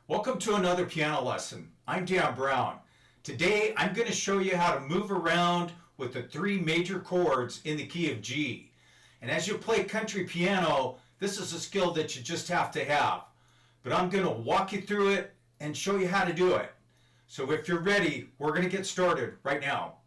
Welcome to another piano lesson. I'm Dan Brown. Today I'm going to show you how to move around with the three major chords in the key of G. And as you play country piano, this is a skill that you just have to have. But I'm going to walk you through it and show you how to do it. So if you're ready, we're going to get started right now.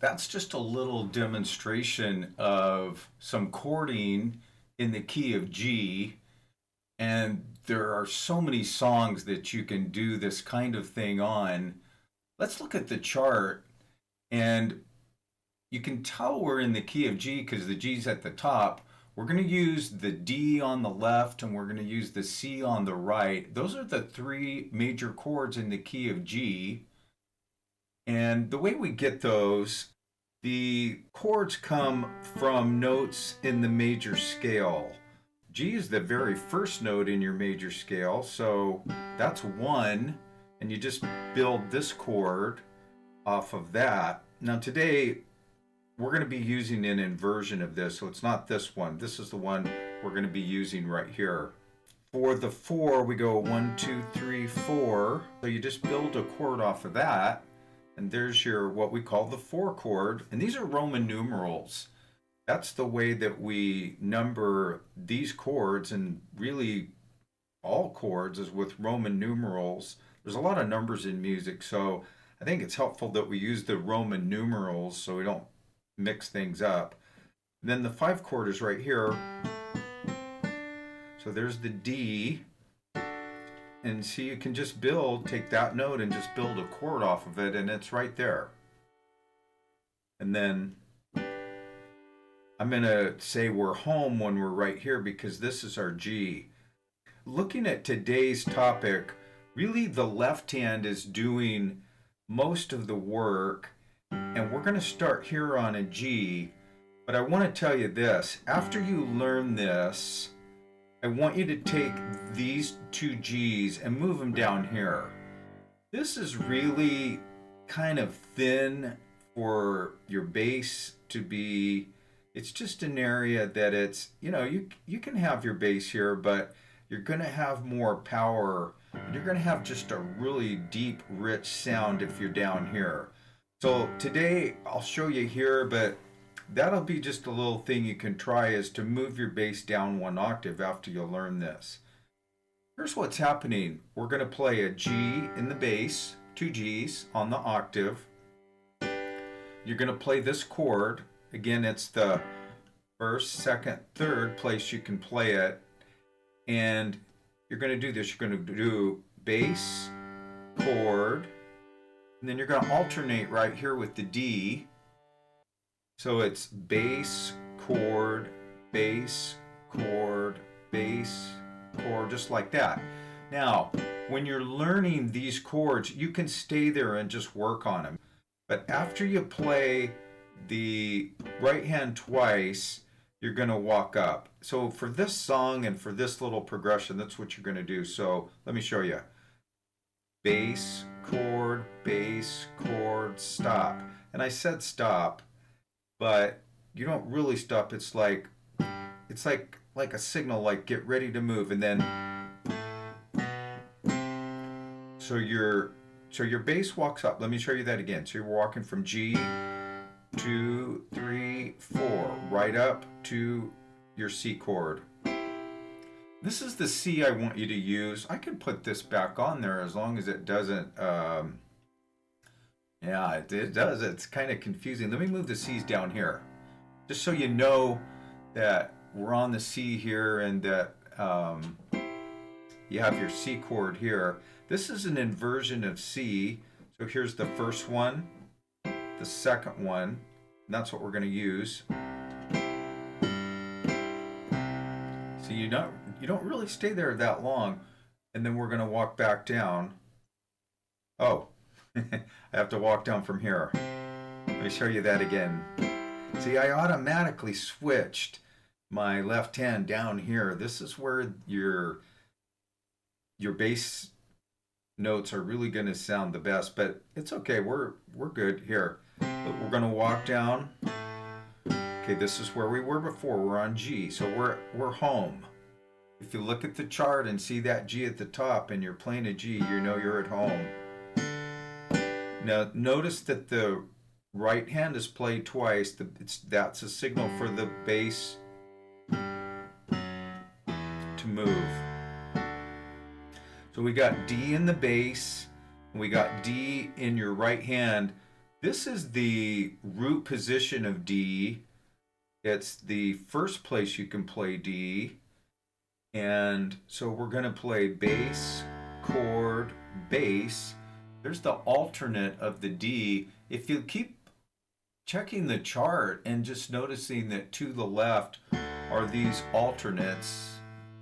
That's just a little demonstration of some chording in the key of G. And there are so many songs that you can do this kind of thing on. Let's look at the chart, and you can tell we're in the key of G because the G's at the top. We're going to use the D on the left and we're going to use the C on the right. Those are the three major chords in the key of G. And the way we get those, the chords come from notes in the major scale. G is the very first note in your major scale, so that's one, and you just build this chord off of that. Now today, we're going to be using an inversion of this, so it's not this one. This is the one we're going to be using right here. For the four, we go 1, 2, 3, 4. So you just build a chord off of that, and there's your what we call the 4 chord, and these are Roman numerals. That's the way that we number these chords, and really all chords is with Roman numerals. There's a lot of numbers in music, so I think it's helpful that we use the Roman numerals so we don't mix things up. And then the 5 chord is right here. So there's the D. And see, you can just take that note and just build a chord off of it, and it's right there. And then I'm going to say we're home when we're right here because this is our G. Looking at today's topic, really the left hand is doing most of the work, and we're going to start here on a G. But I want to tell you this, after you learn this, I want you to take these 2 G's and move them down here. This is really kind of thin for your bass to be. It's just an area that it's, you can have your bass here, but you're going to have more power. And you're going to have just a really deep, rich sound if you're down here. So today I'll show you here, but that'll be just a little thing you can try is to move your bass down 1 octave after you learn this. Here's what's happening. We're going to play a G in the bass, 2 G's on the octave. You're going to play this chord. Again, it's the first, second, third place you can play it. And you're going to do this. You're going to do bass, chord, and then you're going to alternate right here with the D. So it's bass, chord, bass, chord, bass, chord, just like that. Now, when you're learning these chords, you can stay there and just work on them. But after you play the right hand twice, you're going to walk up. So for this song and for this little progression, that's what you're going to do. So let me show you. Bass, chord, stop. And I said stop, but you don't really stop. It's like a signal, like get ready to move, and then so your bass walks up. Let me show you that again. So you're walking from G, 2, 3, 4, right up to your C chord. This is the C I want you to use. I can put this back on there as long as it doesn't. Yeah, it does. It's kind of confusing. Let me move the C's down here, just so you know that we're on the C here, and that you have your C chord here. This is an inversion of C. So here's the first one, the second one, and that's what we're going to use. So you don't really stay there that long, and then we're going to walk back down. Oh, I have to walk down from here. Let me show you that again. See, I automatically switched my left hand down here. This is where your bass notes are really going to sound the best, but it's okay. We're good here. But we're going to walk down. Okay, this is where we were before. We're on G, so we're home. If you look at the chart and see that G at the top and you're playing a G, you know you're at home. Now notice that the right hand is played twice. That's a signal for the bass to move. So we got D in the bass, and we got D in your right hand. This is the root position of D. It's the first place you can play D. And so we're going to play bass, chord, bass. There's the alternate of the D. If you keep checking the chart and just noticing that to the left are these alternates,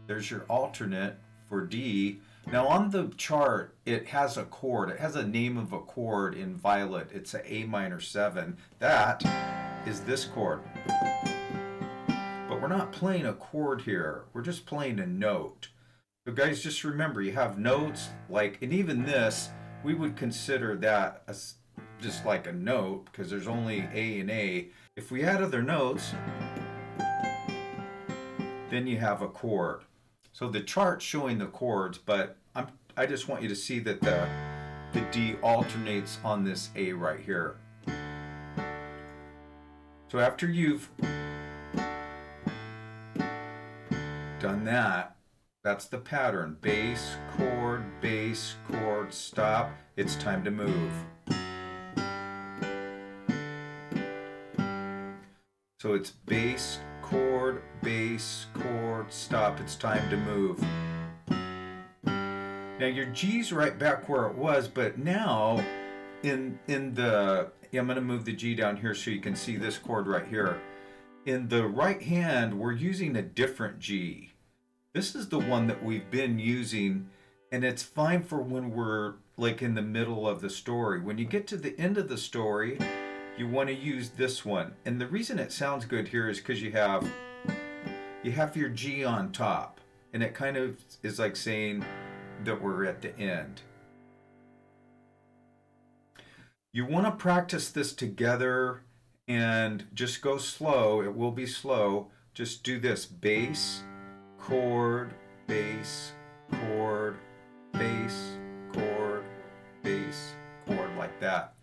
there's your alternate for D. Now on the chart, it has a chord. It has a name of a chord in violet. It's an A minor 7. That is this chord. But we're not playing a chord here. We're just playing a note. So guys, just remember, you have notes like, and even this, we would consider that just like a note because there's only A and A. If we add other notes, then you have a chord. So the chart's showing the chords, but I just want you to see that the D alternates on this A right here. So after you've done that, that's the pattern. Bass, chord, stop. It's time to move. So it's bass, chord, stop. It's time to move. Now your G's right back where it was, but now I'm going to move the G down here so you can see this chord right here. In the right hand, we're using a different G. This is the one that we've been using, and it's fine for when we're like in the middle of the story. When you get to the end of the story, you want to use this one. And the reason it sounds good here is because you have your G on top, and it kind of is like saying that we're at the end. You want to practice this together and just go slow. It will be slow. Just do this: bass, chord, bass, chord, bass, chord, bass, chord, like that.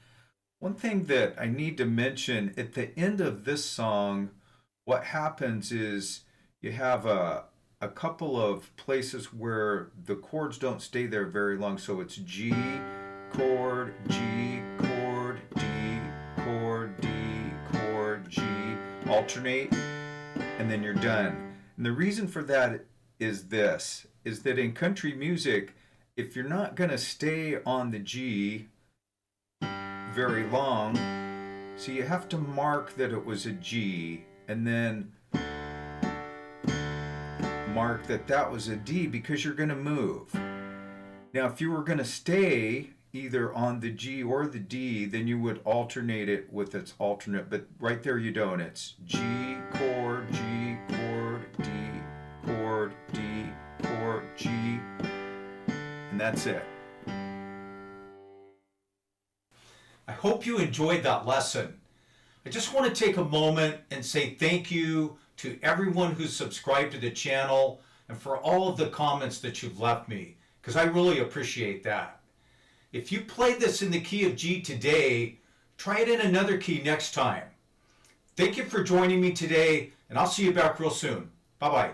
One thing that I need to mention at the end of this song, what happens is you have a couple of places where the chords don't stay there very long. So it's G, chord, G, chord, D, chord, D, chord, G, alternate, and then you're done. And the reason for that is this, is that in country music, if you're not going to stay on the G very long, so you have to mark that it was a G, and then mark that was a D, because you're going to move. Now, if you were going to stay either on the G or the D, then you would alternate it with its alternate, but right there you don't. It's G, chord, D, chord, D, chord, G, and that's it. I hope you enjoyed that lesson. I just want to take a moment and say thank you to everyone who's subscribed to the channel and for all of the comments that you've left me, because I really appreciate that. If you played this in the key of G today, try it in another key next time. Thank you for joining me today, and I'll see you back real soon. Bye-bye.